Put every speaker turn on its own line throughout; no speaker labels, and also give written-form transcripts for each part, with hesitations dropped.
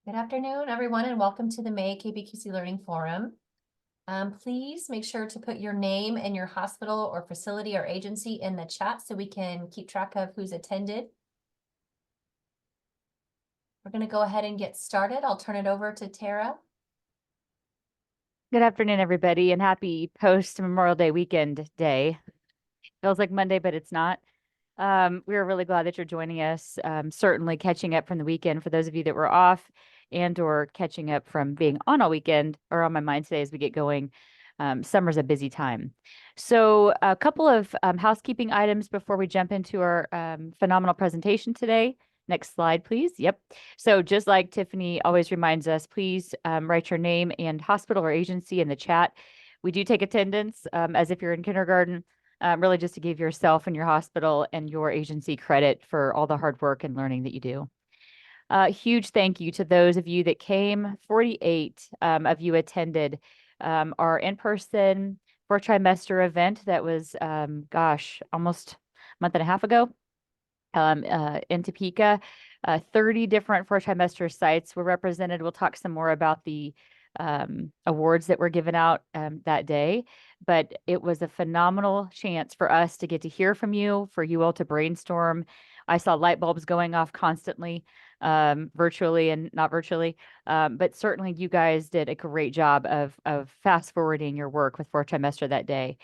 Good afternoon, everyone, and welcome to the May KBQC Learning Forum. Please make sure to put your name and your hospital or facility or agency in the chat so we can keep track of who's attended. We're going to go ahead and get started. I'll turn it over to Tara.
Good afternoon, everybody, and happy post-Memorial Day weekend day. Feels like Monday, but it's not. We are really glad that you're joining us. Certainly catching up from the weekend for those of you that were off and or catching up from being on all weekend or on my mind today as we get going. Summer's a busy time. So a couple of housekeeping items before we jump into our phenomenal presentation today. Next slide, please. Yep. So just like Tiffany always reminds us, please write your name and hospital or agency in the chat. We do take attendance as if you're in kindergarten. Really just to give yourself and your hospital and your agency credit for all the hard work and learning that you do. Huge thank you to those of you that came. 48 of you attended our in-person 4-trimester event that was, almost a month and a half ago in Topeka. 30 different 4-trimester sites were represented. We'll talk some more about the awards that were given out that day, but it was a phenomenal chance for us to get to hear from you, for you all to brainstorm. I saw light bulbs going off constantly, virtually and not virtually, but certainly you guys did a great job of fast forwarding your work with 4-trimester that day.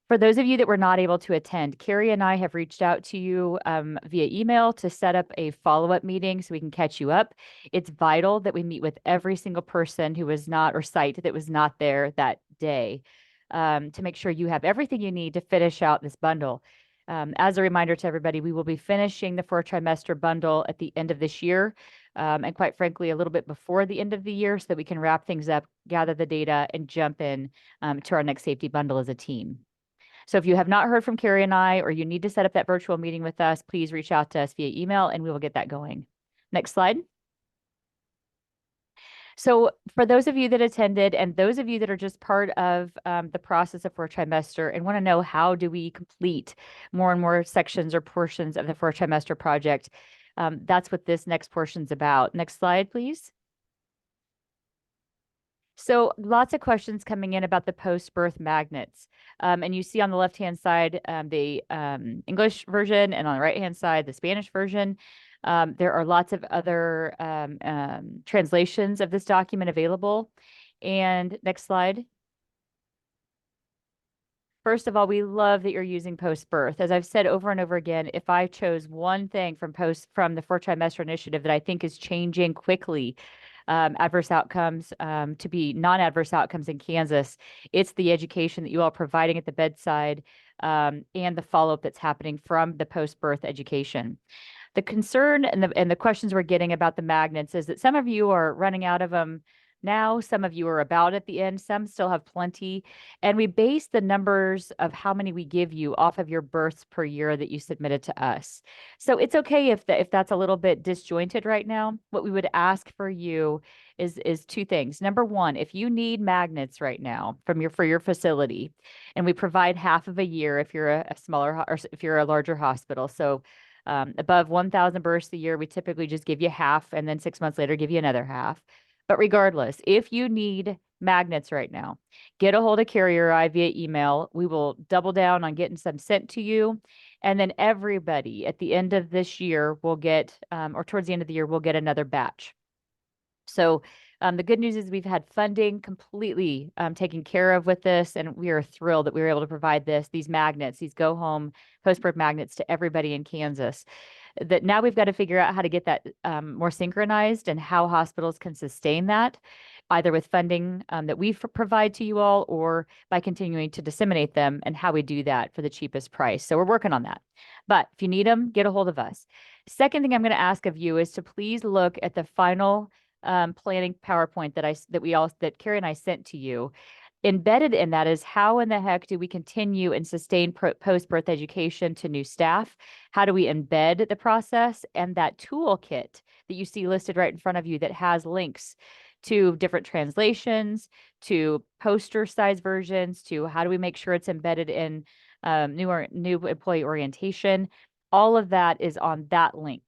For those of you that were not able to attend, Carrie and I have reached out to you via email to set up a follow-up meeting so we can catch you up. It's vital that we meet with every single person who was not, or site that was not there that day, to make sure you have everything you need to finish out this bundle. As a reminder to everybody, we will be finishing the 4-trimester bundle at the end of this year, and quite frankly, a little bit before the end of the year so that we can wrap things up, gather the data, and jump in to our next safety bundle as a team. So if you have not heard from Carrie and I, or you need to set up that virtual meeting with us, please reach out to us via email and we will get that going. Next slide. So for those of you that attended and those of you that are just part of the process of 4-trimester and want to know how do we complete more and more sections or portions of the 4-trimester project, that's what this next portion is about. Next slide, please. So lots of questions coming in about the post-birth magnets. And you see on the left-hand side, the English version, and on the right-hand side, the Spanish version. There are lots of other translations of this document available. And next slide. First of all, we love that you're using post-birth. As I've said over and over again, if I chose one thing from the 4-trimester initiative that I think is changing quickly, adverse outcomes to be non-adverse outcomes in Kansas, it's the education that you all are providing at the bedside and the follow-up that's happening from the post-birth education. The concern and the questions we're getting about the magnets is that some of you are running out of them now, some of you are about at the end, some still have plenty, and we base the numbers of how many we give you off of your births per year that you submitted to us. So it's okay if that's a little bit disjointed right now. What we would ask for you is two things. Number one, if you need magnets right now for your facility, and we provide half of a year if you're a smaller or if you're a larger hospital. So above 1,000 births a year, we typically just give you half, and then 6 months later, give you another half. But regardless, if you need magnets right now, get a hold of Carrie or I via email. We will double down on getting some sent to you. And then everybody at the end of this year will get, or towards the end of the year, we'll get another batch. So the good news is we've had funding completely taken care of with this, and we are thrilled that we were able to provide these magnets, these go-home post-birth magnets to everybody in Kansas. that now we've got to figure out how to get that more synchronized and how hospitals can sustain that, either with funding that we provide to you all or by continuing to disseminate them, and how we do that for the cheapest price. So we're working on that. But if you need them, get a hold of us. Second thing I'm going to ask of you is to please look at the final planning PowerPoint that Carrie and I sent to you. Embedded in that is how in the heck do we continue and sustain post-birth education to new staff? How do we embed the process? And that toolkit that you see listed right in front of you that has links to different translations, to poster size versions, to how do we make sure it's embedded in new employee orientation. All of that is on that link.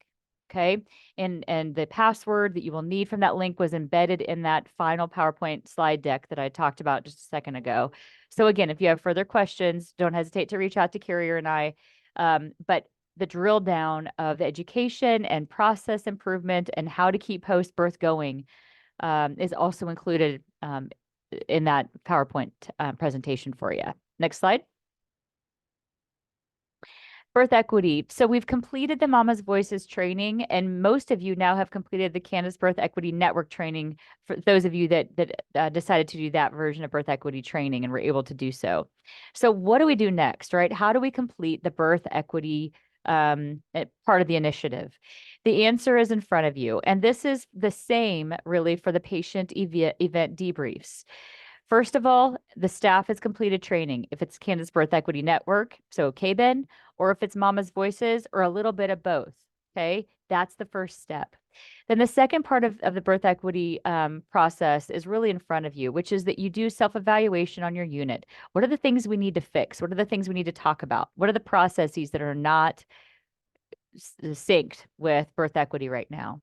Okay. And the password that you will need from that link was embedded in that final PowerPoint slide deck that I talked about just a second ago. So again, if you have further questions, don't hesitate to reach out to Carrier and I. But the drill down of the education and process improvement and how to keep post-birth going is also included in that PowerPoint presentation for you. Next slide. Birth equity. So we've completed the Mama's Voices training, and most of you now have completed the Kansas Birth Equity Network training, for those of you that decided to do that version of birth equity training and were able to do so. So what do we do next, right? How do we complete the birth equity part of the initiative? The answer is in front of you, and this is the same really for the patient event debriefs. First of all, the staff has completed training. If it's Kansas Birth Equity Network, so KBEN, or if it's Mama's Voices, or a little bit of both, okay? That's the first step. Then the second part of the birth equity process is really in front of you, which is that you do self-evaluation on your unit. What are the things we need to fix? What are the things we need to talk about? What are the processes that are not synced with birth equity right now?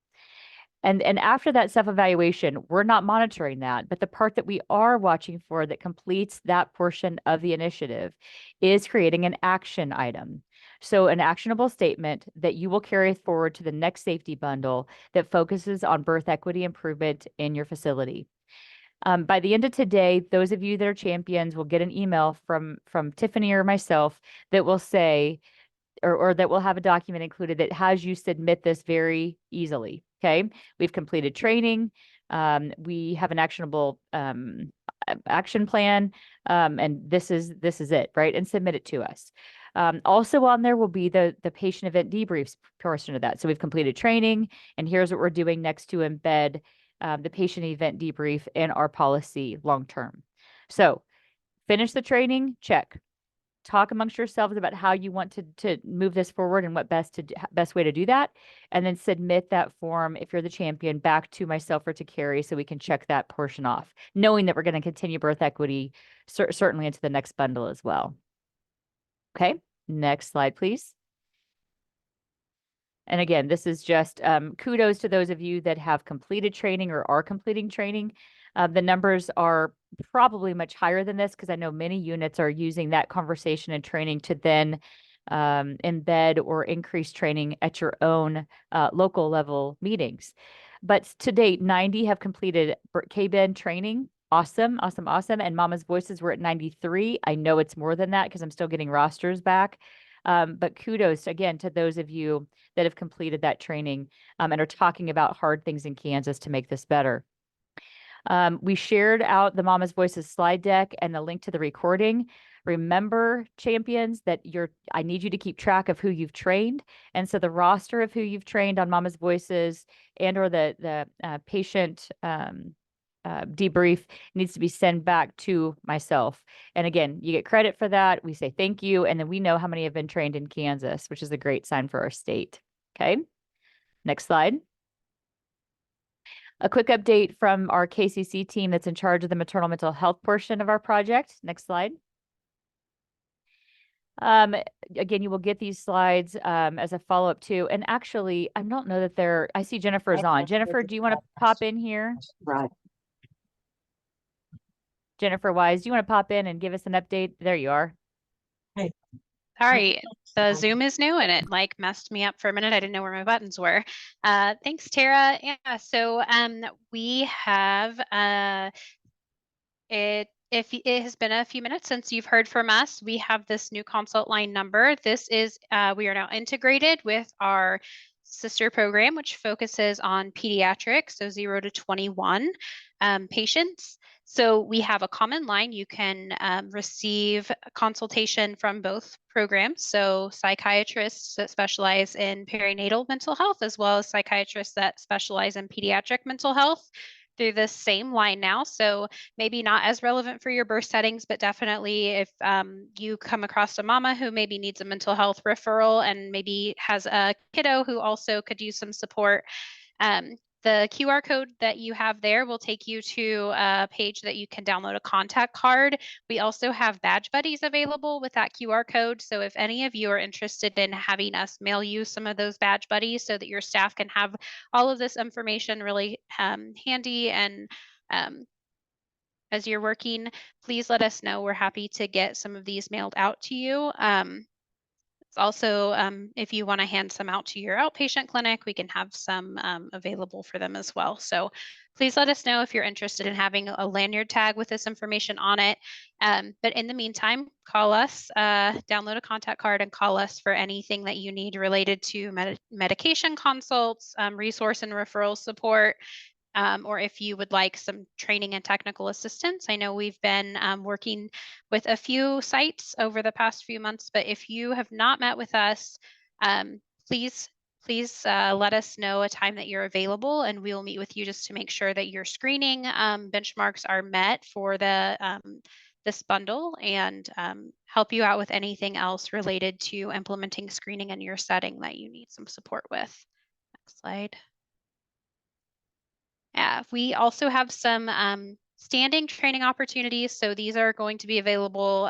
And after that self-evaluation, we're not monitoring that, but the part that we are watching for that completes that portion of the initiative is creating an action item. So an actionable statement that you will carry forward to the next safety bundle that focuses on birth equity improvement in your facility. By the end of today, those of you that are champions will get an email from Tiffany or myself that will say, or that will have a document included that has you submit this very easily. Okay. We've completed training. We have an actionable action plan. And this is it, right? And submit it to us. Also on there will be the patient event debriefs portion of that. So we've completed training, and here's what we're doing next to embed the patient event debrief in our policy long-term. So finish the training, check. Talk amongst yourselves about how you want to move this forward and what best way to do that, and then submit that form if you're the champion back to myself or to Carrie so we can check that portion off, knowing that we're going to continue birth equity certainly into the next bundle as well. Okay, next slide, please. And again, this is just kudos to those of you that have completed training or are completing training. The numbers are probably much higher than this because I know many units are using that conversation and training to then embed or increase training at your own local level meetings. But to date, 90 have completed KBEN training. Awesome, awesome, awesome. And Mama's Voices were at 93. I know it's more than that because I'm still getting rosters back. But kudos again to those of you that have completed that training and are talking about hard things in Kansas to make this better. We shared out the Mama's Voices slide deck and the link to the recording. Remember, champions, that I need you to keep track of who you've trained. And so the roster of who you've trained on Mama's Voices and or the patient debrief needs to be sent back to myself. And again, you get credit for that. We say thank you. And then we know how many have been trained in Kansas, which is a great sign for our state. Okay, next slide. A quick update from our KCC team that's in charge of the maternal mental health portion of our project. Next slide. Again, you will get these slides as a follow-up too. And actually, I don't know that I see Jennifer's on. Jennifer, do you want to pop in here?
Right.
Jennifer Wise, do you want to pop in and give us an update? There you are.
Hey.
Sorry, the Zoom is new and it like messed me up for a minute. I didn't know where my buttons were. Thanks, Tara. Yeah, so we have if it has been a few minutes since you've heard from us, we have this new consult line number. This is, we are now integrated with our sister program, which focuses on pediatrics, so 0 to 21 patients. So we have a common line. You can receive consultation from both programs. So psychiatrists that specialize in perinatal mental health, as well as psychiatrists that specialize in pediatric mental health through this same line now. So maybe not as relevant for your birth settings, but definitely if you come across a mama who maybe needs a mental health referral and maybe has a kiddo who also could use some support, the QR code that you have there will take you to a page that you can download a contact card. We also have badge buddies available with that QR code. So if any of you are interested in having us mail you some of those badge buddies so that your staff can have all of this information really handy and um, as you're working, please let us know. We're happy to get some of these mailed out to you. It's also, if you want to hand some out to your outpatient clinic, we can have some available for them as well. So please let us know if you're interested in having a lanyard tag with this information on it. But in the meantime, call us, download a contact card and call us for anything that you need related to medication consults, resource and referral support, or if you would like some training and technical assistance. I know we've been working with a few sites over the past few months, but if you have not met with us, um, please let us know a time that you're available and we'll meet with you just to make sure that your screening benchmarks are met for this bundle and help you out with anything else related to implementing screening in your setting that you need some support with. Next slide. Yeah, we also have some standing training opportunities. So these are going to be available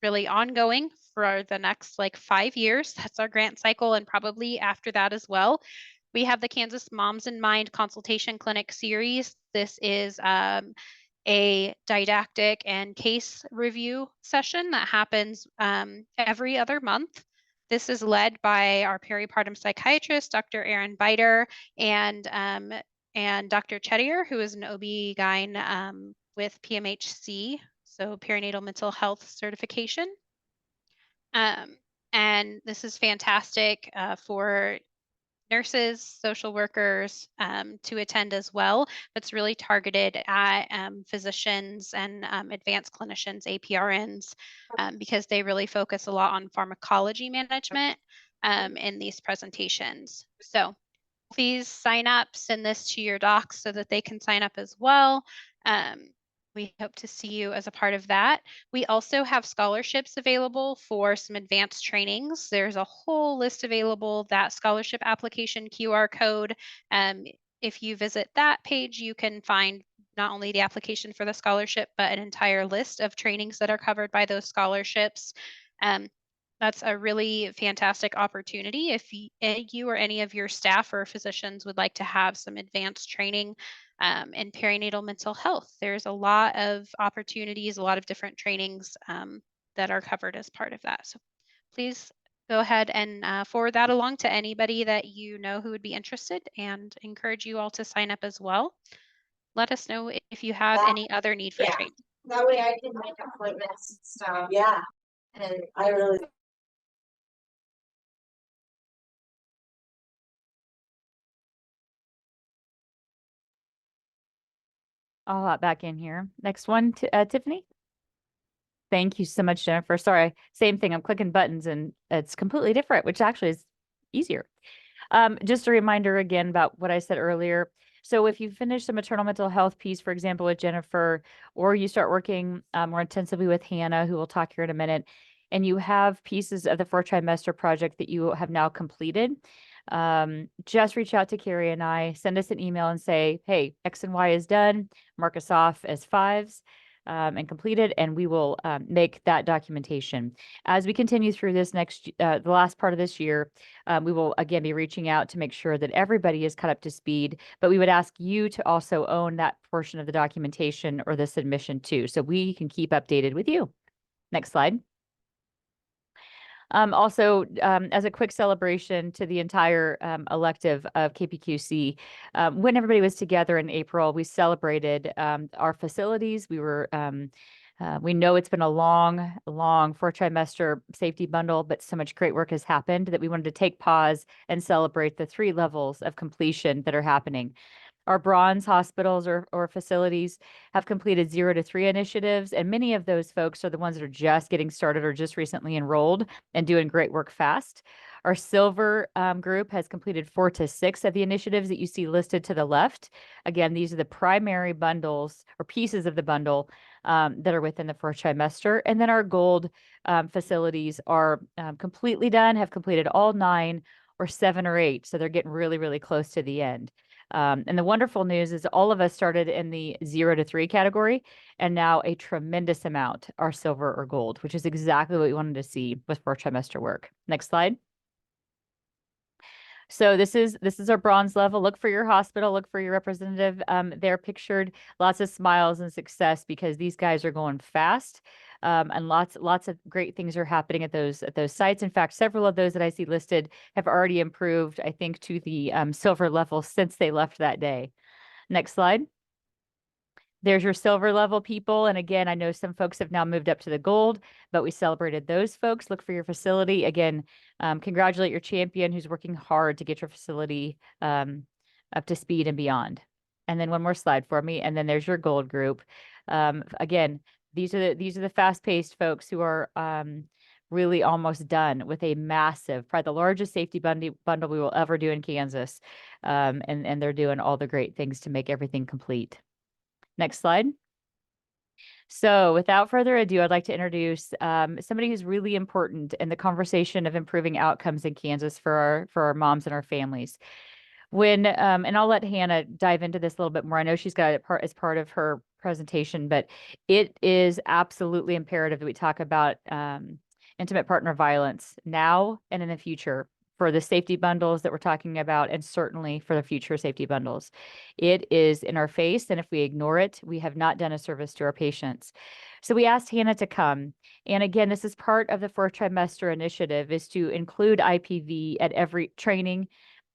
really ongoing for the next like 5 years. That's our grant cycle and probably after that as well. We have the Kansas Moms in Mind Consultation Clinic series. This is a didactic and case review session that happens every other month. This is led by our peripartum psychiatrist, Dr. Erin Biter, and Dr. Chetier, who is an OB-GYN with PMHC, so perinatal mental health certification. And this is fantastic for nurses, social workers to attend as well. It's really targeted at physicians and advanced clinicians, APRNs, because they really focus a lot on pharmacology management in these presentations. So please sign up, send this to your docs so that they can sign up as well. We hope to see you as a part of that. We also have scholarships available for some advanced trainings. There's a whole list available, that scholarship application QR code. If you visit that page, you can find not only the application for the scholarship, but an entire list of trainings that are covered by those scholarships. That's a really fantastic opportunity. If you or any of your staff or physicians would like to have some advanced training in perinatal mental health, there's a lot of opportunities, a lot of different trainings that are covered as part of that. So please go ahead and forward that along to anybody that you know who would be interested and encourage you all to sign up as well. Let us know if you have any other need for training.
That way I can make appointments and stuff. Yeah. And I really.
I'll hop back in here. Next one, Tiffany. Thank you so much, Jennifer. Sorry, same thing. I'm clicking buttons and it's completely different, which actually is easier. Just a reminder again about what I said earlier. So if you finish the maternal mental health piece, for example, with Jennifer, or you start working more intensively with Hannah, who we'll talk here in a minute, and you have pieces of the 4-trimester project that you have now completed, just reach out to Carrie and I, send us an email and say, hey, X and Y is done, mark us off as 5s. And completed, and we will make that documentation. As we continue through this the last part of this year, we will again be reaching out to make sure that everybody is caught up to speed, but we would ask you to also own that portion of the documentation or the submission too, so we can keep updated with you. Next slide. Also, as a quick celebration to the entire elective of KPQC, when everybody was together in April, we celebrated our facilities. We know it's been a long 4-trimester safety bundle, but so much great work has happened that we wanted to take pause and celebrate the 3 levels of completion that are happening. Our bronze hospitals or facilities have completed 0 to 3 initiatives, and many of those folks are the ones that are just getting started or just recently enrolled and doing great work fast. Our silver group has completed 4 to 6 of the initiatives that you see listed to the left. Again, these are the primary bundles or pieces of the bundle that are within the 4th trimester. And then our gold facilities are completely done, have completed all 9 or 7 or 8. So they're getting really, really close to the end. And the wonderful news is all of us started in the 0 to 3 category, and now a tremendous amount are silver or gold, which is exactly what we wanted to see with 4th trimester work. Next slide. So this is our bronze level. Look for your hospital, look for your representative. They're pictured, lots of smiles and success because these guys are going fast. And lots of great things are happening at those sites. In fact, several of those that I see listed have already improved, I think, to the silver level since they left that day. Next slide. There's your silver level people. And again, I know some folks have now moved up to the gold, but we celebrated those folks. Look for your facility. Again, congratulate your champion who's working hard to get your facility up to speed and beyond. And then one more slide for me. And then there's your gold group. Again, these are the fast-paced folks who are really almost done with a massive, probably the largest safety bundle we will ever do in Kansas. And they're doing all the great things to make everything complete. Next slide. So without further ado, I'd like to introduce somebody who's really important in the conversation of improving outcomes in Kansas for our moms and our families. And I'll let Hannah dive into this a little bit more. I know she's got it as part of her presentation, but it is absolutely imperative that we talk about intimate partner violence now and in the future for the safety bundles that we're talking about, and certainly for the future safety bundles. It is in our face, and if we ignore it, we have not done a service to our patients. So we asked Hannah to come. And again, this is part of the 4th trimester initiative, is to include IPV at every training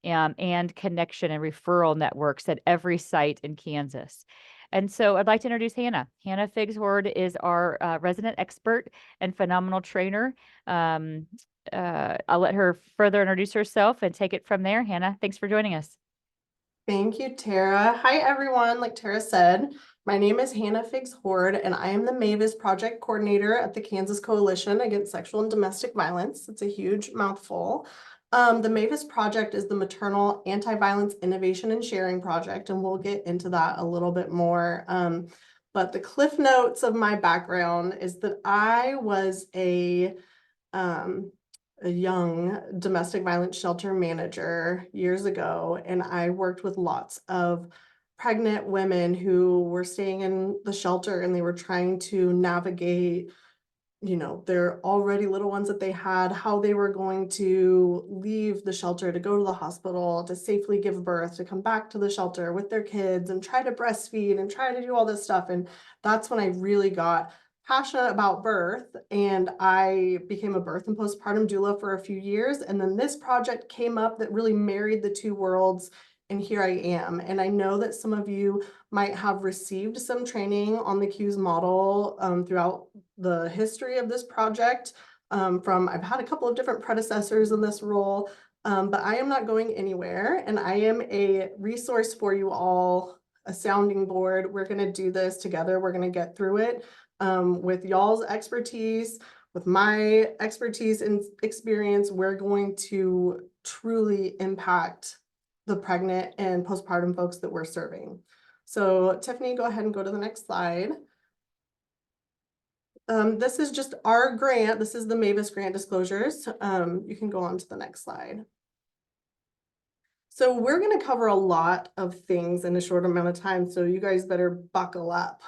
and connection and referral networks at every site in Kansas. And so I'd like to introduce Hannah. Hannah Figs-Hord is our resident expert and phenomenal trainer. I'll let her further introduce herself and take it from there. Hannah, thanks for joining us.
Thank you, Tara. Hi, everyone. Like Tara said, my name is Hannah Figs-Hord, and I am the MAVIS project coordinator at the Kansas Coalition Against Sexual and Domestic Violence. It's a huge mouthful. The MAVIS project is the Maternal Anti-Violence Innovation and Sharing Project, and we'll get into that a little bit more. But the cliff notes of my background is that I was a young domestic violence shelter manager years ago, and I worked with lots of pregnant women who were staying in the shelter, and they were trying to navigate, you know, their already little ones that they had, how they were going to leave the shelter to go to the hospital, to safely give birth, to come back to the shelter with their kids and try to breastfeed and try to do all this stuff. And that's when I really got passionate about birth, and I became a birth and postpartum doula for a few years. And then this project came up that really married the two worlds, and here I am. And I know that some of you might have received some training on the CUES model throughout the history of this project. I've had a couple of different predecessors in this role, but I am not going anywhere, and I am a resource for you all, a sounding board. We're going to do this together. We're going to get through it with y'all's expertise, with my expertise and experience. We're going to truly impact the pregnant and postpartum folks that we're serving. So Tiffany, go ahead and go to the next slide. This is just our grant. This is the MAVIS grant disclosures. You can go on to the next slide. So we're going to cover a lot of things in a short amount of time, so you guys better buckle up.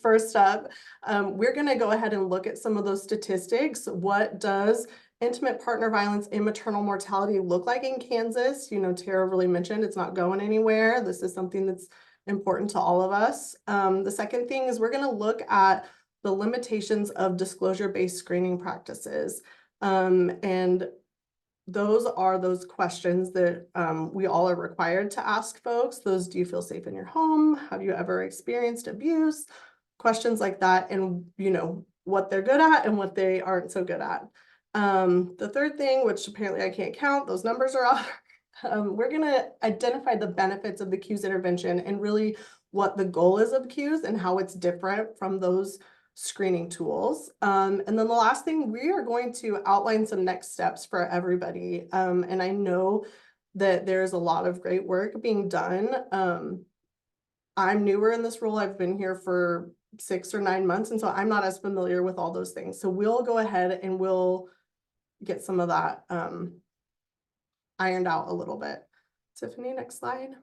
First up, we're going to go ahead and look at some of those statistics. What does intimate partner violence and maternal mortality look like in Kansas? You know, Tara really mentioned it's not going anywhere. This is something that's important to all of us. The second thing is we're going to look at the limitations of disclosure-based screening practices. And those are those questions that we all are required to ask folks. Those, do you feel safe in your home? Have you ever experienced abuse? Questions like that, and you know, what they're good at and what they aren't so good at. The third thing, which apparently I can't count, those numbers are off. We're gonna identify the benefits of the CUES intervention and really what the goal is of CUES and how it's different from those screening tools. And then the last thing, we are going to outline some next steps for everybody. And I know that there's a lot of great work being done. I'm newer in this role. I've been here for 6 or 9 months, and so I'm not as familiar with all those things. So we'll go ahead and we'll get some of that ironed out a little bit. Tiffany, next slide.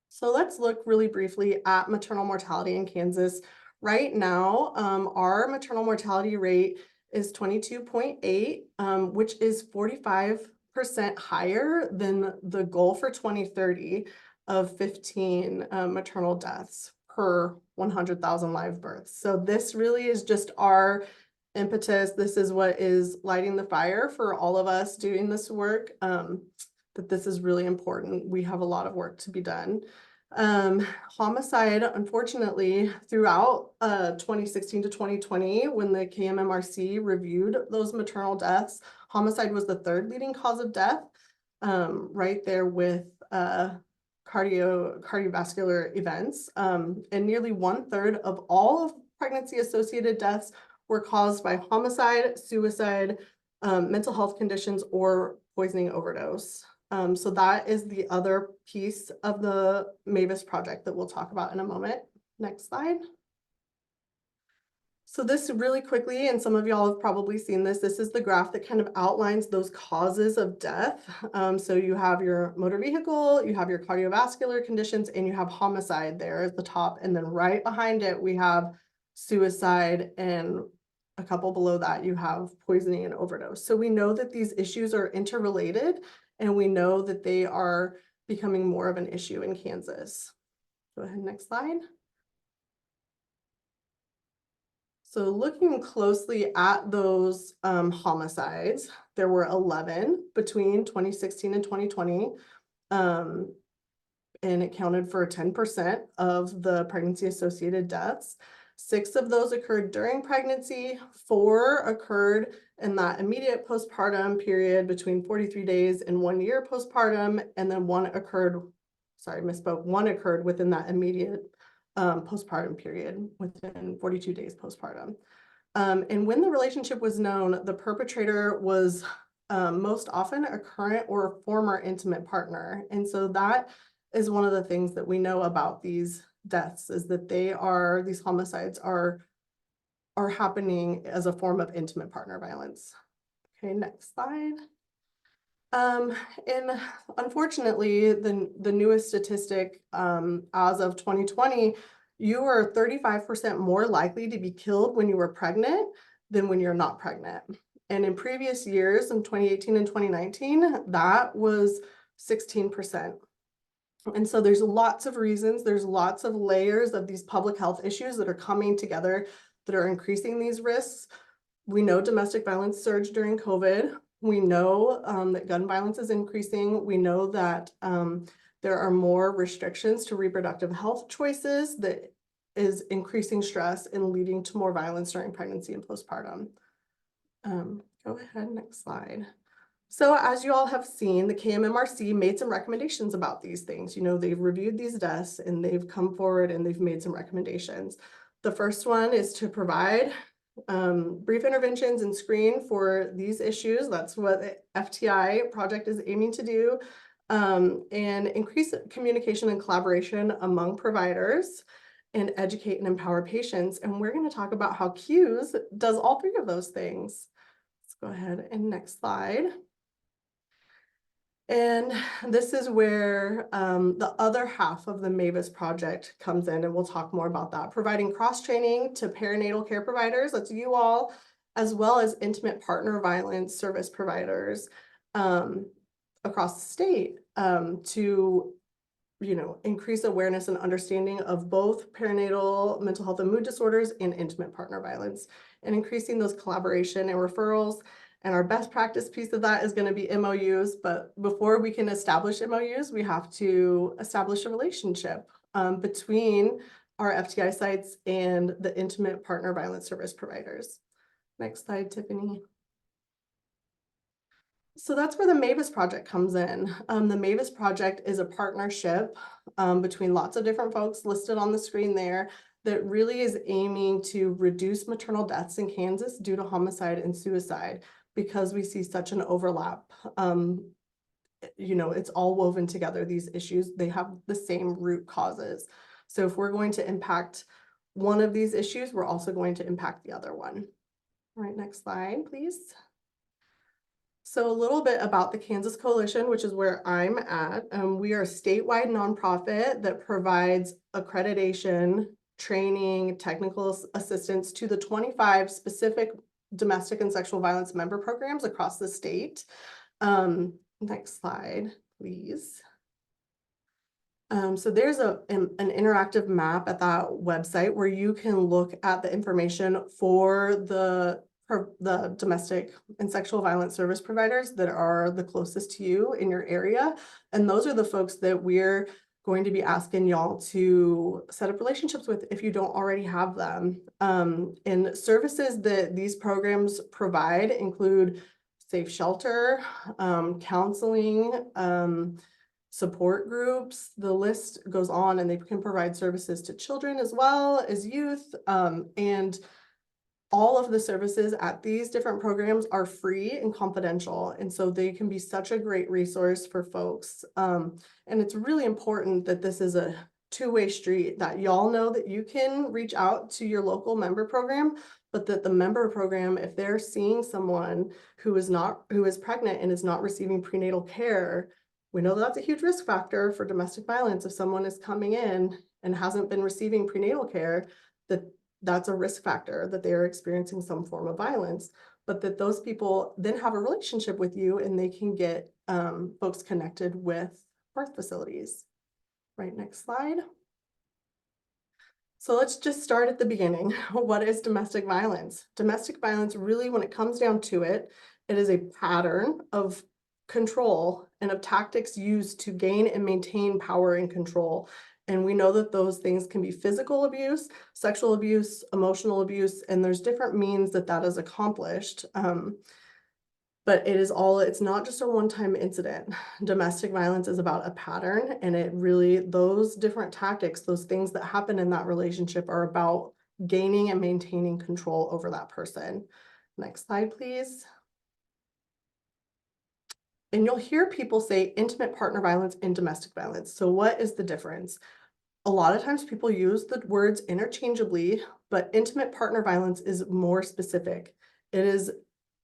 So let's look really briefly at maternal mortality in Kansas. Right now, our maternal mortality rate is 22.8, which is 45% higher than the goal for 2030 of 15 maternal deaths per 100,000 live births. So this really is just our impetus. This is what is lighting the fire for all of us doing this work, that this is really important. We have a lot of work to be done. Homicide, unfortunately, throughout 2016 to 2020, when the KMMRC reviewed those maternal deaths, homicide was the third leading cause of death, right there with cardiovascular events. And nearly 1/3 of all of pregnancy-associated deaths were caused by homicide, suicide, mental health conditions, or poisoning overdose. So that is the other piece of the MAVIS project that we'll talk about in a moment. Next slide. So this really quickly, and some of y'all have probably seen this, this is the graph that kind of outlines those causes of death. So you have your motor vehicle, you have your cardiovascular conditions, and you have homicide there at the top. And then right behind it, we have suicide, and a couple below that, you have poisoning and overdose. So we know that these issues are interrelated, and we know that they are becoming more of an issue in Kansas. Go ahead, next slide. So looking closely at those homicides, there were 11 between 2016 and 2020, and it counted for 10% of the pregnancy-associated deaths. 6 of those occurred during pregnancy, 4 occurred in that immediate postpartum period between 43 days and 1 year postpartum, and then 1 occurred, sorry, misspoke, 1 occurred within that immediate postpartum period, within 42 days postpartum. And when the relationship was known, the perpetrator was most often a current or former intimate partner. And so that is one of the things that we know about these deaths, is that these homicides are happening as a form of intimate partner violence. Okay, next slide. And unfortunately, the newest statistic as of 2020, you are 35% more likely to be killed when you were pregnant than when you're not pregnant. And in previous years, in 2018 and 2019, that was 16%. And so there's lots of reasons, there's lots of layers of these public health issues that are coming together that are increasing these risks. We know domestic violence surged during COVID. We know that gun violence is increasing. We know that there are more restrictions to reproductive health choices that is increasing stress and leading to more violence during pregnancy and postpartum. Go ahead, next slide. So as you all have seen, the KMMRC made some recommendations about these things. You know, they've reviewed these deaths and they've come forward and they've made some recommendations. The first one is to provide brief interventions and screen for these issues. That's what the FTI project is aiming to do, and increase communication and collaboration among providers, and educate and empower patients. And we're going to talk about how CUES does all 3 of those things. Let's go ahead and next slide. And this is where the other half of the MAVIS project comes in, and we'll talk more about that. Providing cross-training to perinatal care providers, that's you all, as well as intimate partner violence service providers across the state to, you know, increase awareness and understanding of both perinatal mental health and mood disorders and intimate partner violence. and increasing those collaboration and referrals. And our best practice piece of that is going to be MOUs. But before we can establish MOUs, we have to establish a relationship between our FTI sites and the intimate partner violence service providers. Next slide, Tiffany. So that's where the MAVIS project comes in. The MAVIS project is a partnership between lots of different folks listed on the screen there that really is aiming to reduce maternal deaths in Kansas due to homicide and suicide, because we see such an overlap. You know, it's all woven together, these issues, they have the same root causes. So if we're going to impact one of these issues, we're also going to impact the other one. All right, next slide, please. So a little bit about the Kansas Coalition, which is where I'm at. We are a statewide nonprofit that provides accreditation, training, technical assistance to the 25 specific domestic and sexual violence member programs across the state. Next slide, please. So there's an interactive map at that website where you can look at the information for the domestic and sexual violence service providers that are the closest to you in your area. And those are the folks that we're going to be asking y'all to set up relationships with if you don't already have them. And services that these programs provide include safe shelter, counseling, support groups. The list goes on, and they can provide services to children as well as youth. And all of the services at these different programs are free and confidential. And so they can be such a great resource for folks. And it's really important that this is a two-way street, that y'all know that you can reach out to your local member program, but that the member program, if they're seeing someone who is pregnant and is not receiving prenatal care, we know that's a huge risk factor for domestic violence. If someone is coming in and hasn't been receiving prenatal care, that's a risk factor that they are experiencing some form of violence, but that those people then have a relationship with you and they can get folks connected with birth facilities. Right, next slide. So let's just start at the beginning. What is domestic violence? Domestic violence, really, when it comes down to it, it is a pattern of control and of tactics used to gain and maintain power and control. And we know that those things can be physical abuse, sexual abuse, emotional abuse, and there's different means that that is accomplished. But it's not just a one-time incident. Domestic violence is about a pattern, and it really, those different tactics, those things that happen in that relationship are about gaining and maintaining control over that person. Next slide, please. And you'll hear people say intimate partner violence and domestic violence. So what is the difference? A lot of times people use the words interchangeably, but intimate partner violence is more specific. It is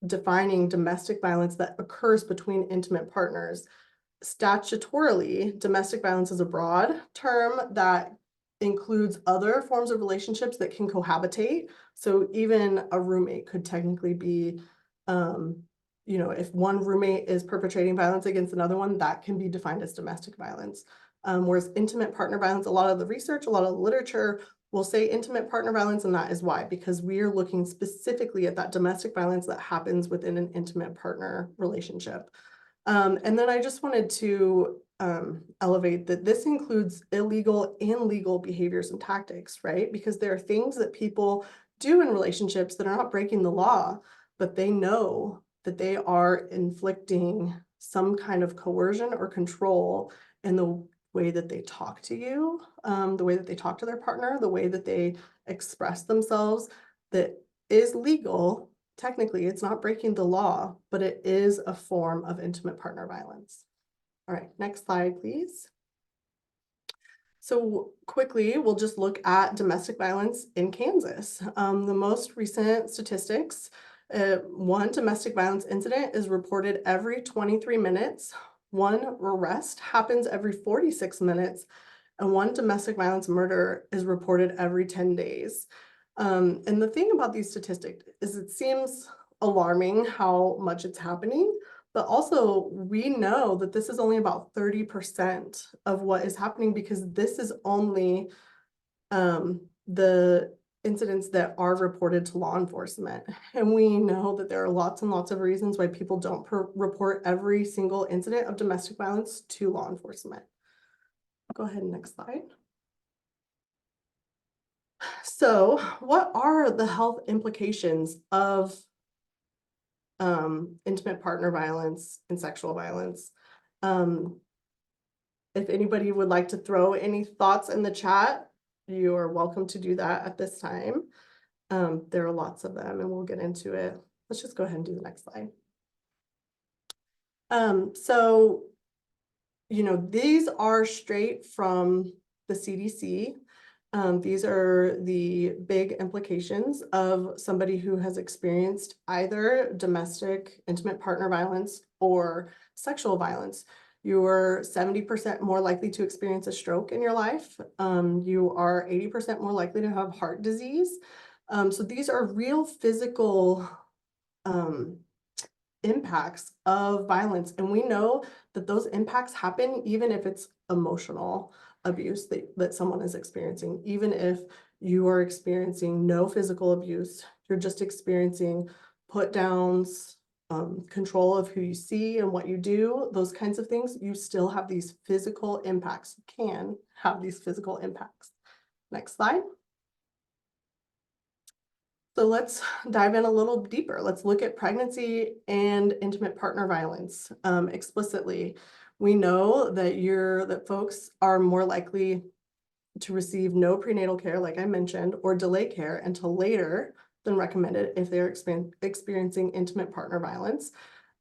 defining domestic violence that occurs between intimate partners. Statutorily, domestic violence is a broad term that includes other forms of relationships that can cohabitate. So even a roommate could technically be, you know, if one roommate is perpetrating violence against another one, that can be defined as domestic violence. Whereas intimate partner violence, a lot of the research, a lot of the literature will say intimate partner violence, and that is why, because we are looking specifically at that domestic violence that happens within an intimate partner relationship. And then I just wanted to elevate that this includes illegal and legal behaviors and tactics, right? Because there are things that people do in relationships that are not breaking the law, but they know that they are inflicting some kind of coercion or control in the way that they talk to you, the way that they talk to their partner, the way that they express themselves, that is legal. Technically, it's not breaking the law, but it is a form of intimate partner violence. All right, next slide, please. So quickly, we'll just look at domestic violence in Kansas. The most recent statistics, one domestic violence incident is reported every 23 minutes. One arrest happens every 46 minutes, and one domestic violence murder is reported every 10 days. And the thing about these statistics is it seems alarming how much it's happening, but also we know that this is only about 30% of what is happening, because this is only the incidents that are reported to law enforcement. And we know that there are lots and lots of reasons why people don't report every single incident of domestic violence to law enforcement. Go ahead, next slide. So what are the health implications of intimate partner violence and sexual violence? If anybody would like to throw any thoughts in the chat, you are welcome to do that at this time. There are lots of them and we'll get into it. Let's just go ahead and do the next slide. So, you know, these are straight from the CDC. These are the big implications of somebody who has experienced either domestic intimate partner violence or sexual violence. You're 70% more likely to experience a stroke in your life. You are 80% more likely to have heart disease. So these are real physical impacts of violence. And we know that those impacts happen even if it's emotional abuse that someone is experiencing. Even if you are experiencing no physical abuse, you're just experiencing put downs, control of who you see and what you do, those kinds of things, you still have these physical impacts. You can have these physical impacts. Next slide. So let's dive in a little deeper. Let's look at pregnancy and intimate partner violence explicitly. We know that folks are more likely to receive no prenatal care, like I mentioned, or delay care until later than recommended if they're experiencing intimate partner violence.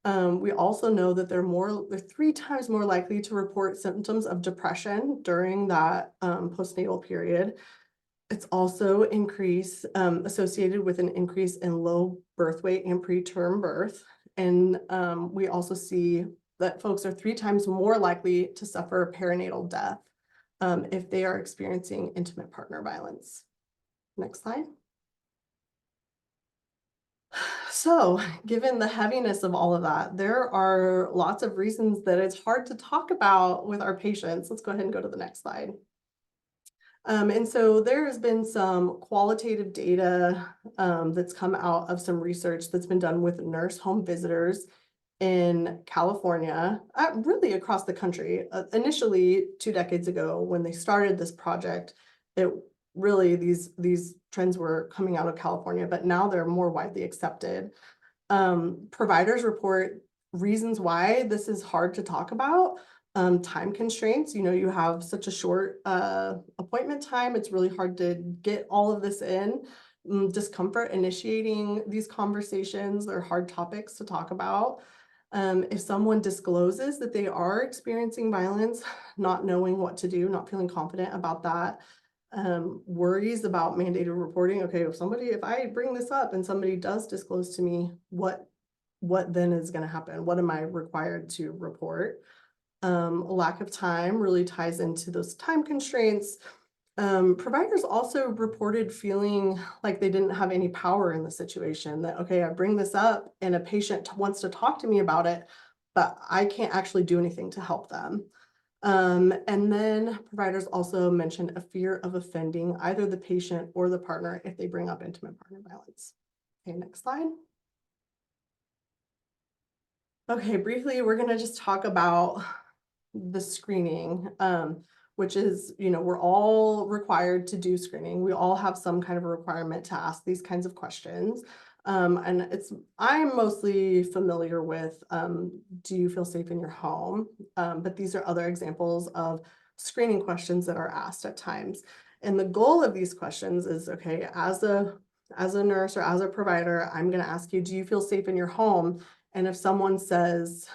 We also know that they're 3 times more likely to report symptoms of depression during that postnatal period. It's also associated with an increase in low birth weight and preterm birth. And we also see that folks are 3 times more likely to suffer perinatal death if they are experiencing intimate partner violence. Next slide. So, given the heaviness of all of that, there are lots of reasons that it's hard to talk about with our patients. Let's go ahead and go to the next slide. And so there has been some qualitative data that's come out of some research that's been done with nurse home visitors in California, really across the country. Initially, 2 decades ago, when they started this project, these trends were coming out of California, but now they're more widely accepted. Providers report reasons why this is hard to talk about. Time constraints, you know, you have such a short appointment time, it's really hard to get all of this in. Discomfort initiating these conversations, they're hard topics to talk about. If someone discloses that they are experiencing violence, not knowing what to do, not feeling confident about that, worries about mandated reporting. Okay, if I bring this up and somebody does disclose to me, what then is going to happen? What am I required to report? Lack of time really ties into those time constraints. Providers also reported feeling like they didn't have any power in the situation, that, okay, I bring this up and a patient wants to talk to me about it, but I can't actually do anything to help them. And then providers also mentioned a fear of offending either the patient or the partner if they bring up intimate partner violence. Okay, next slide. Okay, briefly, we're going to just talk about the screening, which is, you know, we're all required to do screening. We all have some kind of a requirement to ask these kinds of questions. And I'm mostly familiar with, do you feel safe in your home? But these are other examples of screening questions that are asked at times. And the goal of these questions is, okay, as a nurse or as a provider, I'm going to ask you, do you feel safe in your home? And if someone says,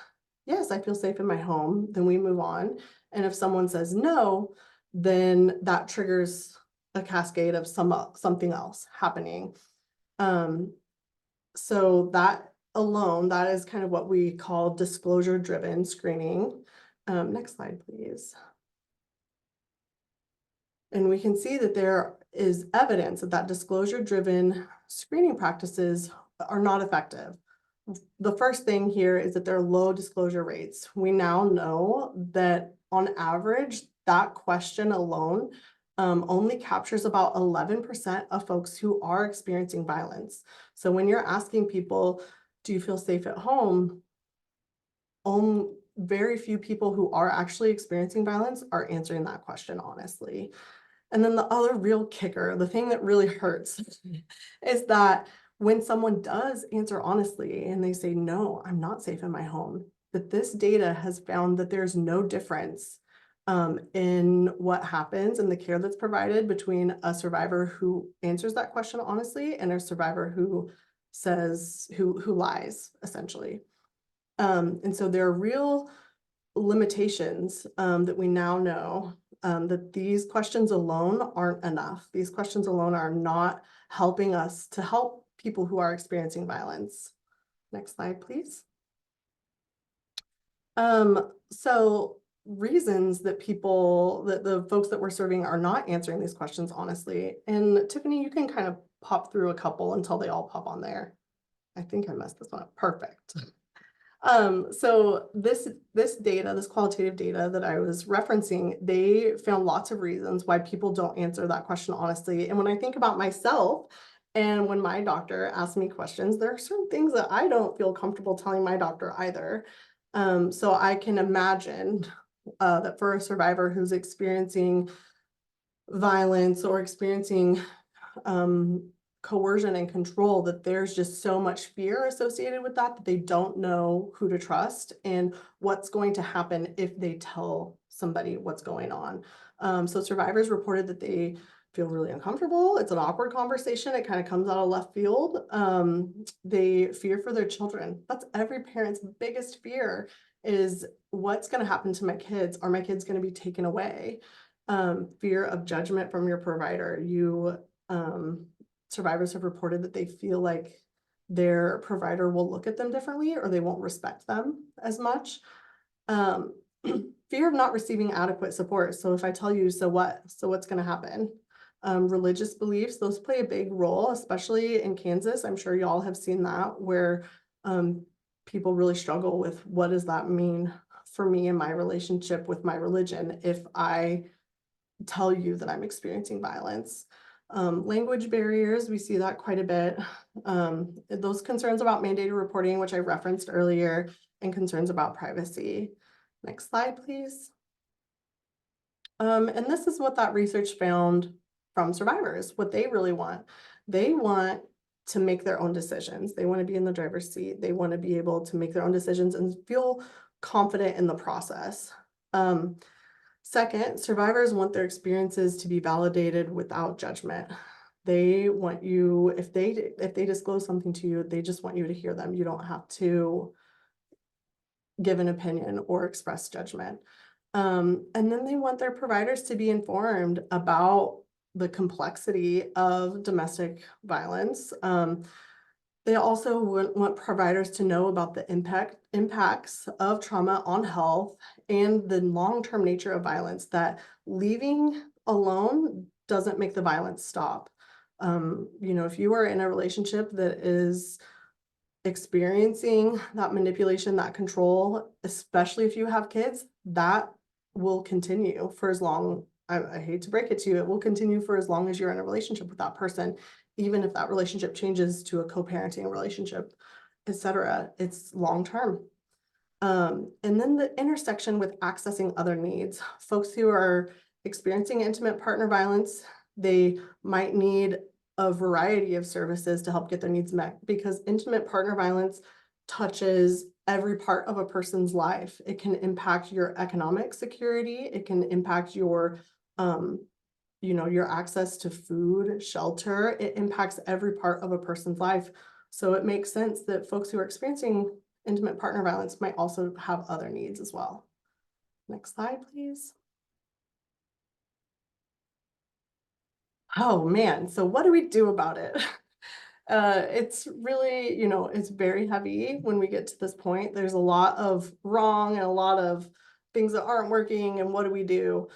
yes, I feel safe in my home, then we move on. And if someone says no, then that triggers a cascade of something else happening. So that alone, that is kind of what we call disclosure-driven screening. Next slide, please. And we can see that there is evidence that disclosure-driven screening practices are not effective. The first thing here is that there are low disclosure rates. We now know that on average, that question alone only captures about 11% of folks who are experiencing violence. So when you're asking people, do you feel safe at home? Very few people who are actually experiencing violence are answering that question honestly. And then the other real kicker, the thing that really hurts, is that when someone does answer honestly and they say, no, I'm not safe in my home, that this data has found that there's no difference in what happens and the care that's provided between a survivor who answers that question honestly and a survivor who says, who lies, essentially. And so there are real limitations that we now know that these questions alone aren't enough. These questions alone are not helping us to help people who are experiencing violence. Next slide, please. So reasons that the folks that we're serving are not answering these questions honestly. And Tiffany, you can kind of pop through a couple until they all pop on there. I think I messed this one up. Perfect. So this data, this qualitative data that I was referencing, they found lots of reasons why people don't answer that question honestly. And when I think about myself and when my doctor asks me questions, there are certain things that I don't feel comfortable telling my doctor either. So I can imagine that for a survivor who's experiencing violence or experiencing coercion and control, that there's just so much fear associated with that they don't know who to trust and what's going to happen if they tell somebody what's going on. So survivors reported that they feel really uncomfortable. It's an awkward conversation. It kind of comes out of left field. They fear for their children. That's every parent's biggest fear, is what's going to happen to my kids? Are my kids going to be taken away? Fear of judgment from your provider. Survivors have reported that they feel like their provider will look at them differently or they won't respect them as much. Fear of not receiving adequate support. So if I tell you, so what? So what's going to happen? Religious beliefs, those play a big role, especially in Kansas. I'm sure y'all have seen that, where people really struggle with, what does that mean for me in my relationship with my religion if I tell you that I'm experiencing violence? Language barriers, we see that quite a bit. Those concerns about mandated reporting, which I referenced earlier, and concerns about privacy. Next slide, please. And this is what that research found from survivors, what they really want. They want to make their own decisions. They want to be in the driver's seat. They want to be able to make their own decisions and feel confident in the process. Second, survivors want their experiences to be validated without judgment. They want you, if they disclose something to you, they just want you to hear them. You don't have to give an opinion or express judgment. And then they want their providers to be informed about the complexity of domestic violence. They also want providers to know about the impacts of trauma on health and the long-term nature of violence, that leaving alone doesn't make the violence stop. If you are in a relationship that is experiencing that manipulation, that control, especially if you have kids, that will continue for as long, I hate to break it to you, it will continue for as long as you're in a relationship with that person, even if that relationship changes to a co-parenting relationship, etc. It's long-term. And then the intersection with accessing other needs. Folks who are experiencing intimate partner violence, they might need a variety of services to help get their needs met, because intimate partner violence touches every part of a person's life. It can impact your economic security. It can impact your your access to food, shelter. It impacts every part of a person's life. So it makes sense that folks who are experiencing intimate partner violence might also have other needs as well. Next slide, please. Oh man, so what do we do about it? It's really, it's very heavy when we get to this point. There's a lot of wrong and a lot of things that aren't working, and what do we do?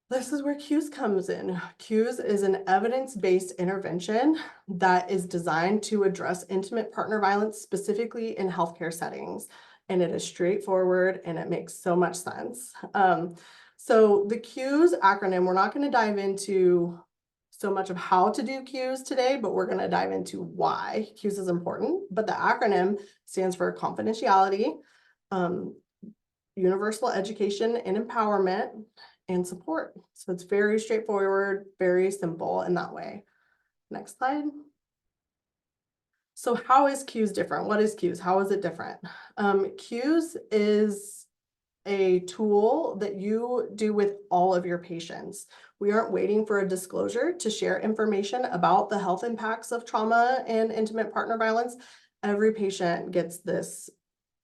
This is where CUES comes in. CUES is an evidence-based intervention that is designed to address intimate partner violence, specifically in healthcare settings. And it is straightforward and it makes so much sense. So the CUES acronym, we're not going to dive into so much of how to do CUES today, but we're going to dive into why CUES is important. But the acronym stands for confidentiality, universal education and empowerment, and support. So it's very straightforward, very simple in that way. Next slide. So how is CUES different? What is CUES? How is it different? CUES is a tool that you do with all of your patients. We aren't waiting for a disclosure to share information about the health impacts of trauma and intimate partner violence. Every patient gets this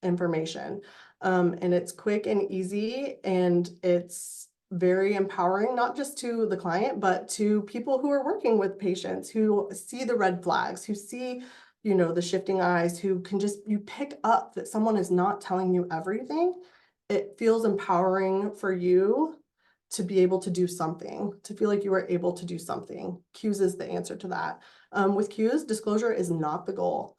information. And it's quick and easy, and it's very empowering, not just to the client, but to people who are working with patients, who see the red flags, who see, you know, the shifting eyes, who can just, you pick up that someone is not telling you everything. It feels empowering for you to be able to do something, to feel like you were able to do something. CUES is the answer to that. With CUES, disclosure is not the goal.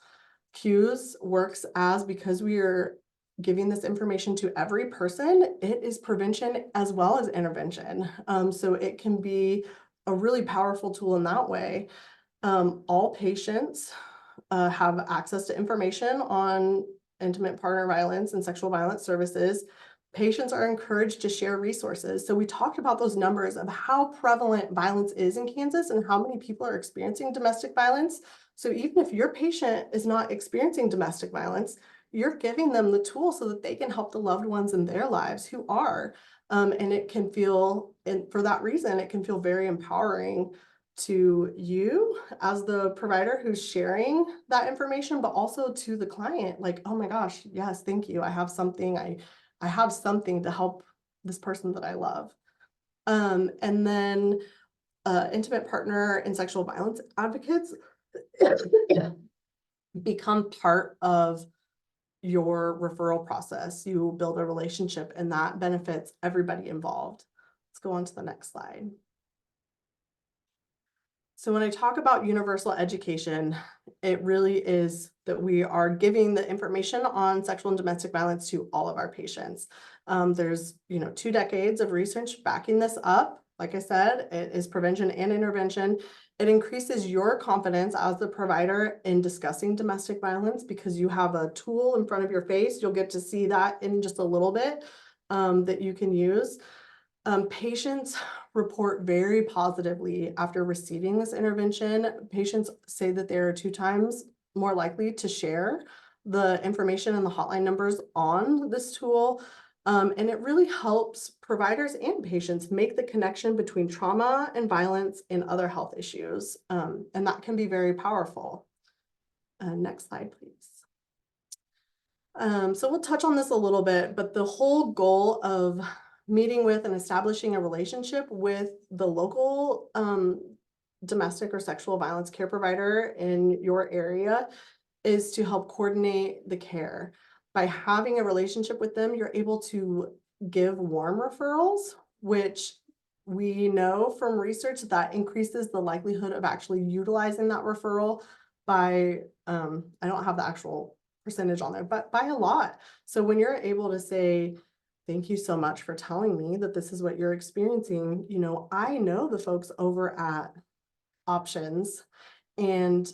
CUES works as, because we are giving this information to every person, it is prevention as well as intervention. So it can be a really powerful tool in that way. All patients have access to information on intimate partner violence and sexual violence services. Patients are encouraged to share resources. So we talked about those numbers of how prevalent violence is in Kansas and how many people are experiencing domestic violence. So even if your patient is not experiencing domestic violence, you're giving them the tool so that they can help the loved ones in their lives who are. And it can feel, and for that reason, it can feel very empowering to you as the provider who's sharing that information, but also to the client, like, oh my gosh, yes, thank you. I have something, I have something to help this person that I love. And then intimate partner and sexual violence advocates become part of your referral process. You build a relationship, and that benefits everybody involved. Let's go on to the next slide. So when I talk about universal education, it really is that we are giving the information on sexual and domestic violence to all of our patients. There's, 2 decades of research backing this up. Like I said, it is prevention and intervention. It increases your confidence as the provider in discussing domestic violence because you have a tool in front of your face. You'll get to see that in just a little bit that you can use. Patients report very positively after receiving this intervention. Patients say that they are 2 times more likely to share the information and the hotline numbers on this tool. And it really helps providers and patients make the connection between trauma and violence and other health issues. And that can be very powerful. Next slide, please. So we'll touch on this a little bit, but the whole goal of meeting with and establishing a relationship with the local domestic or sexual violence care provider in your area is to help coordinate the care. By having a relationship with them, you're able to give warm referrals, which we know from research that increases the likelihood of actually utilizing that referral by, I don't have the actual percentage on there, but by a lot. So when you're able to say, thank you so much for telling me that this is what you're experiencing, I know the folks over at Options, and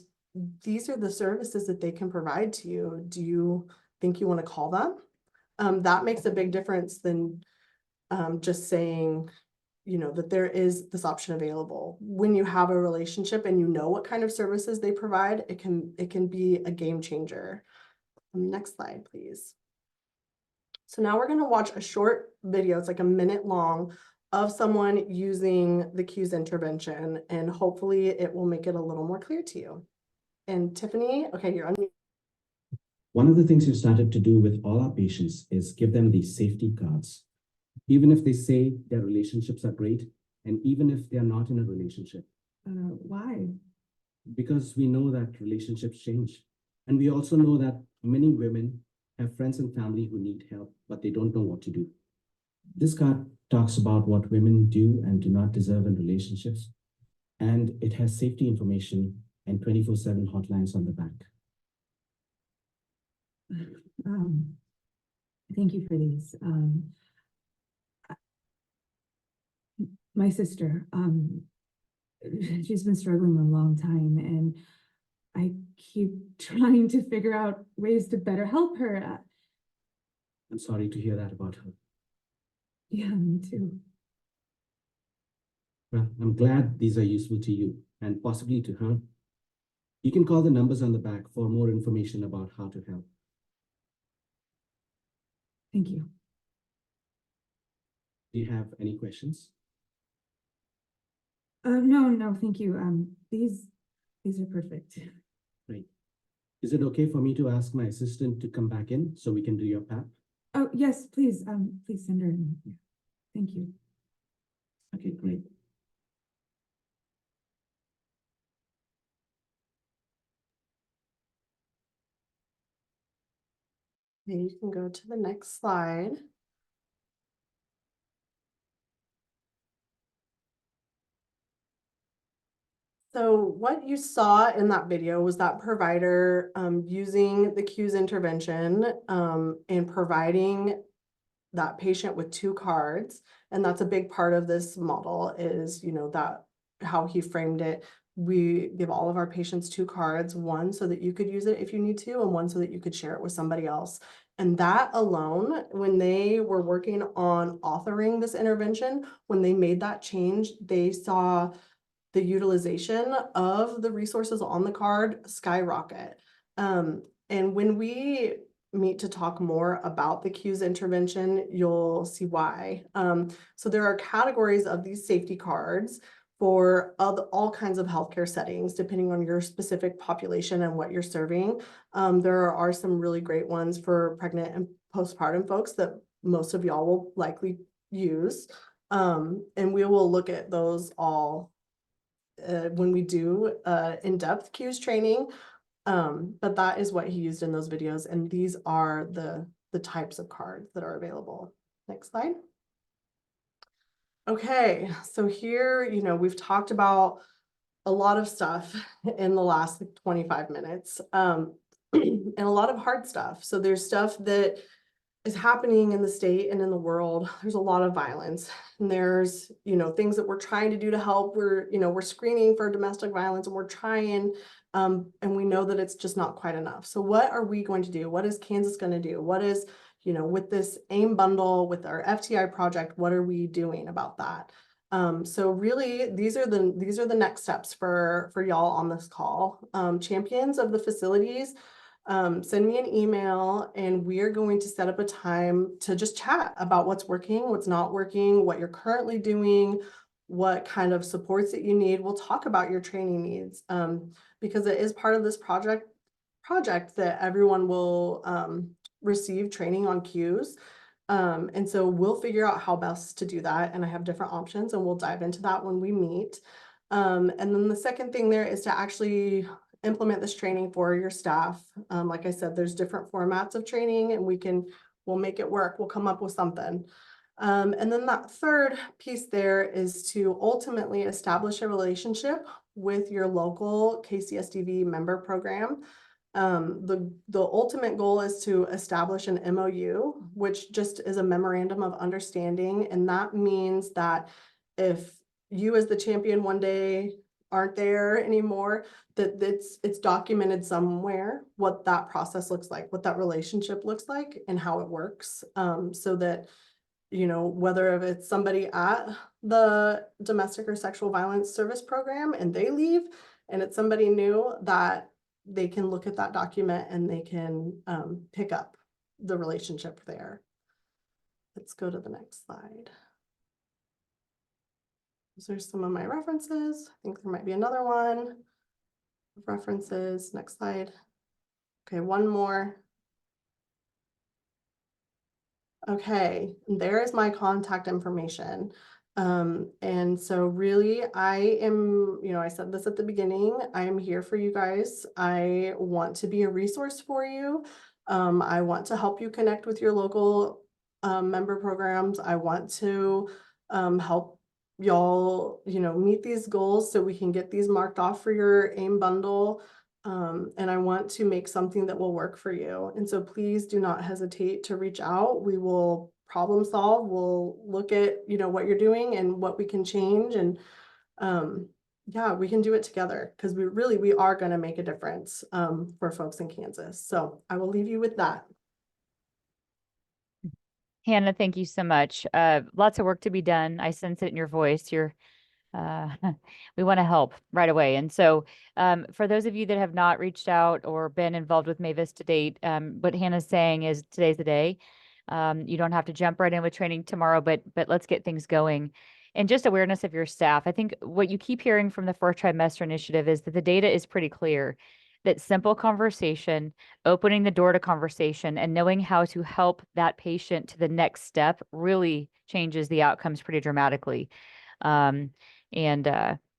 these are the services that they can provide to you. Do you think you want to call them? That makes a big difference than just saying, that there is this option available. When you have a relationship and you know what kind of services they provide, it can be a game changer. Next slide, please. So now we're going to watch a short video. It's like a minute long of someone using the CUES intervention, and hopefully it will make it a little more clear to you. And Tiffany, okay, you're on mute.
One of the things we started to do with all our patients is give them these safety cards. Even if they say their relationships are great, and even if they're not in a relationship. Why? Because we know that relationships change. And we also know that many women have friends and family who need help, but they don't know what to do. This card talks about what women do and do not deserve in relationships. And it has safety information and 24/7 hotlines on the back.
Thank you for these. my sister. She's been struggling a long time, and I keep trying to figure out ways to better help her.
I'm sorry to hear that about her.
Yeah, me too.
Well, I'm glad these are useful to you and possibly to her. You can call the numbers on the back for more information about how to help.
Thank you.
Do you have any questions?
No, thank you. These are perfect.
Great. Is it okay for me to ask my assistant to come back in so we can do your PAP?
Oh, yes, please. Please send her in. Yeah. Thank you.
Okay, great.
Okay, you can go to the next slide. So what you saw in that video was that provider using the CUES intervention and providing that patient with 2 cards. And that's a big part of this model is, that how he framed it. We give all of our patients 2 cards, one so that you could use it if you need to, and one so that you could share it with somebody else. And that alone, when they were working on authoring this intervention, when they made that change, they saw the utilization of the resources on the card skyrocket. And when we meet to talk more about the CUES intervention, you'll see why. So there are categories of these safety cards for all kinds of healthcare settings, depending on your specific population and what you're serving. There are some really great ones for pregnant and postpartum folks that most of y'all will likely use. And we will look at those all when we do in-depth CUES training. But that is what he used in those videos. And these are the types of cards that are available. Next slide. Okay, so here, we've talked about a lot of stuff in the last 25 minutes and a lot of hard stuff. So there's stuff that is happening in the state and in the world. There's a lot of violence, and there's, things that we're trying to do to help. We're screening for domestic violence, and we're trying, and we know that it's just not quite enough. So what are we going to do? What is Kansas going to do? What is, with this AIM bundle, with our FTI project, what are we doing about that? So really, these are the next steps for y'all on this call. Champions of the facilities, send me an email, and we are going to set up a time to just chat about what's working, what's not working, what you're currently doing, what kind of supports that you need. We'll talk about your training needs because it is part of this project that everyone will receive training on CUES. And so we'll figure out how best to do that. And I have different options, and we'll dive into that when we meet. And then the second thing there is to actually implement this training for your staff. Like I said, there's different formats of training, and we'll make it work. We'll come up with something. And then that third piece there is to ultimately establish a relationship with your local KCSDV member program. The ultimate goal is to establish an MOU, which just is a memorandum of understanding. And that means that if you as the champion one day aren't there anymore, that it's documented somewhere what that process looks like, what that relationship looks like, and how it works. So that, whether if it's somebody at the domestic or sexual violence service program and they leave, and it's somebody new, that they can look at that document and they can pick up the relationship there. Let's go to the next slide. There's some of my references. I think there might be another one. References, next slide. Okay, one more. Okay, there is my contact information. And so really I am, I said this at the beginning, I am here for you guys. I want to be a resource for you. I want to help you connect with your local member programs. I want to help y'all, meet these goals so we can get these marked off for your AIM bundle. And I want to make something that will work for you. And so please do not hesitate to reach out. We will problem solve. We'll look at, you know, what you're doing and what we can change. And yeah, we can do it together because we are going to make a difference for folks in Kansas. So I will leave you with that.
Hannah, thank you so much. Lots of work to be done. I sense it in your voice. We want to help right away. And so for those of you that have not reached out or been involved with Mavis to date, what Hannah's saying is today's the day. You don't have to jump right in with training tomorrow, but let's get things going. And just awareness of your staff. I think what you keep hearing from the fourth trimester initiative is that the data is pretty clear, that simple conversation, opening the door to conversation, and knowing how to help that patient to the next step really changes the outcomes pretty dramatically. I'm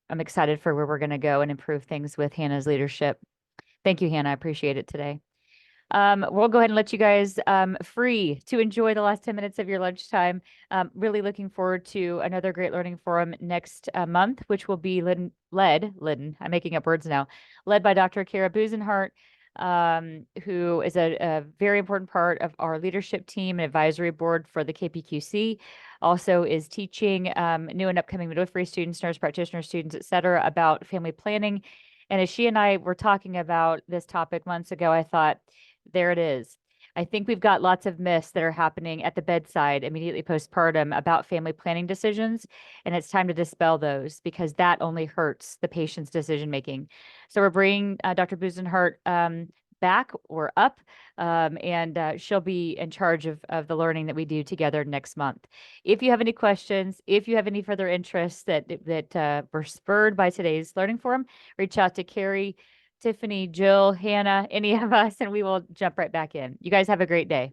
excited for where we're going to go and improve things with Hannah's leadership. Thank you, Hannah. I appreciate it today. We'll go ahead and let you guys free to enjoy the last 10 minutes of your lunchtime. Really looking forward to another great learning forum next month, which will be led, I'm making up words now, led by Dr. Kara Busenhart, who is a very important part of our leadership team and advisory board for the KPQC. Also is teaching new and upcoming midwifery students, nurse practitioner students, et cetera, about family planning. And as she and I were talking about this topic months ago, I thought, there it is. I think we've got lots of myths that are happening at the bedside immediately postpartum about family planning decisions. And it's time to dispel those because that only hurts the patient's decision making. So we're bringing Dr. Busenhart back or up, and she'll be in charge of the learning that we do together next month. If you have any questions, if you have any further interests that were spurred by today's learning forum, reach out to Carrie, Tiffany, Jill, Hannah, any of us, and we will jump right back in. You guys have a great day.